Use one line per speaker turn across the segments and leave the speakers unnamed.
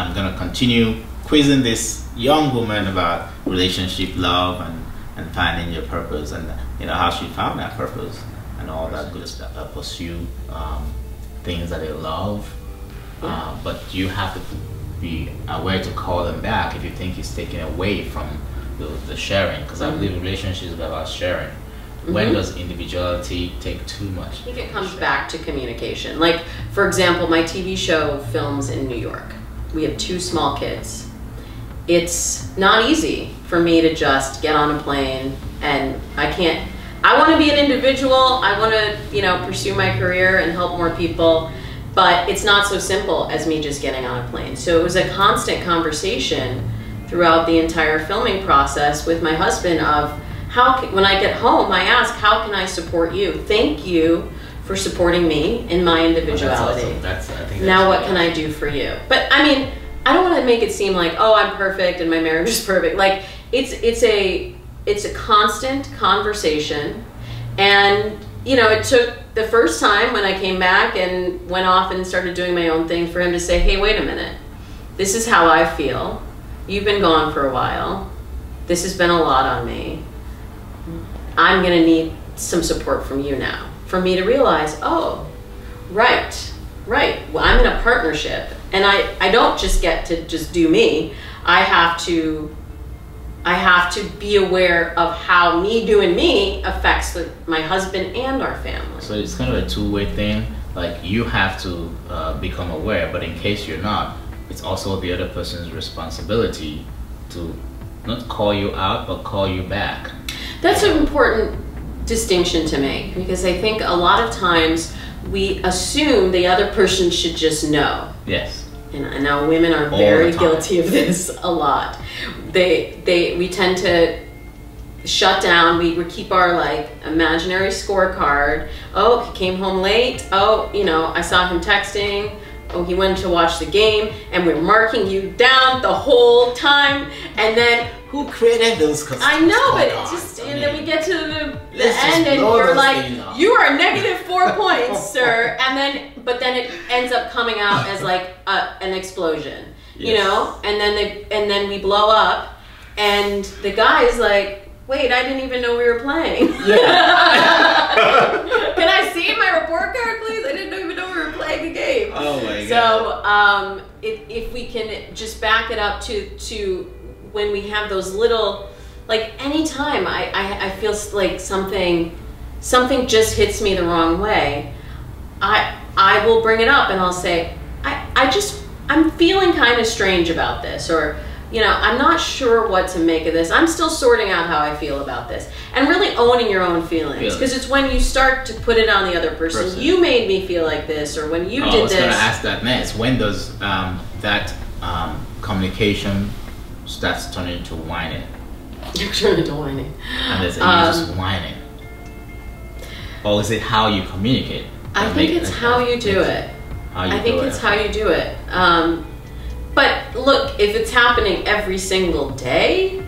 I'm gonna continue quizzing this young woman about relationship, love, and finding your purpose, and how she found that purpose and all that good stuff. Pursue things that they love, but you have to be aware to call them back if you think it's taken away from the sharing, because I believe relationships are about sharing. When does individuality take too much?
I think it comes back to communication. Like, for example, my TV show films in New York. We have 2 small kids. It's not easy for me to just get on a plane, and I want to be an individual. I want to, pursue my career and help more people, but it's not so simple as me just getting on a plane. So it was a constant conversation throughout the entire filming process with my husband of when I get home, I ask, how can I support you? Thank you for supporting me in my individuality.
Oh, that's awesome. I think
now what can I do for you? But I mean, I don't want to make it seem like, oh, I'm perfect and my marriage is perfect. Like, it's a constant conversation. And it took the first time when I came back and went off and started doing my own thing for him to say, hey, wait a minute, this is how I feel. You've been gone for a while. This has been a lot on me. I'm gonna need some support from you now. For me to realize, oh, right. Well, I'm in a partnership, and I don't just get to just do me. I have to be aware of how me doing me affects my husband and our family.
So it's kind of a two-way thing. Like, you have to become aware, but in case you're not, it's also the other person's responsibility to not call you out, but call you back. That's
an important distinction to make, because I think a lot of times we assume the other person should just know.
Yes.
And I know women are very guilty of this a lot. We tend to shut down. We keep our imaginary scorecard. Oh, he came home late. Oh, I saw him texting. Oh, he went to watch the game, and we're marking you down the whole time. And then
who created those customs?
I know, but and then we get to the end, and you're like, you are -4 points, sir. But then it ends up coming out as an explosion, and then we blow up, and the guy is like, wait, I didn't even know we were playing. Yeah. Can I see my report card, please? I didn't even know we were playing a game.
Oh my God.
So if we can just back it up to when we have those little, anytime I feel like something just hits me the wrong way, I will bring it up and I'll say, I'm feeling kind of strange about this, or I'm not sure what to make of this. I'm still sorting out how I feel about this. And really owning your own feelings. Because it's when you start to put it on the other person. You made me feel like this, or when you did this. I was going to
ask that next. When does that communication starts turning into whining?
You're turning into whining.
And you're just whining. Or is it how you communicate?
I think it's how you do it. I think it's how you do it. But look, if it's happening every single day,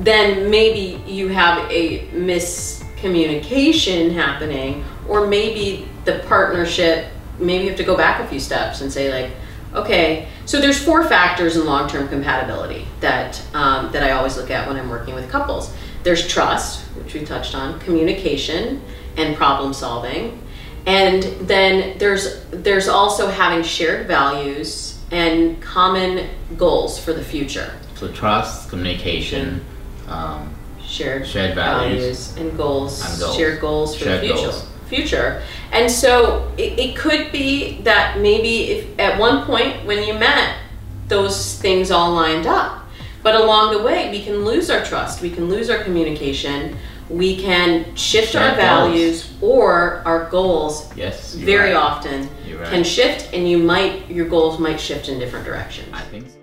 then maybe you have a miscommunication happening, or maybe the partnership, maybe you have to go back a few steps and say okay, so there's 4 factors in long-term compatibility that I always look at when I'm working with couples. There's trust, which we touched on, communication, and problem solving. And then there's also having shared values and common goals for the future.
So trust, communication,
shared values and goals, shared goals for the future. And so it could be that maybe if at one point when you met, those things all lined up, but along the way we can lose our trust, we can lose our communication, we can shift our values or our goals.
Yes,
very often can shift, and your goals might shift in different directions.
I think so.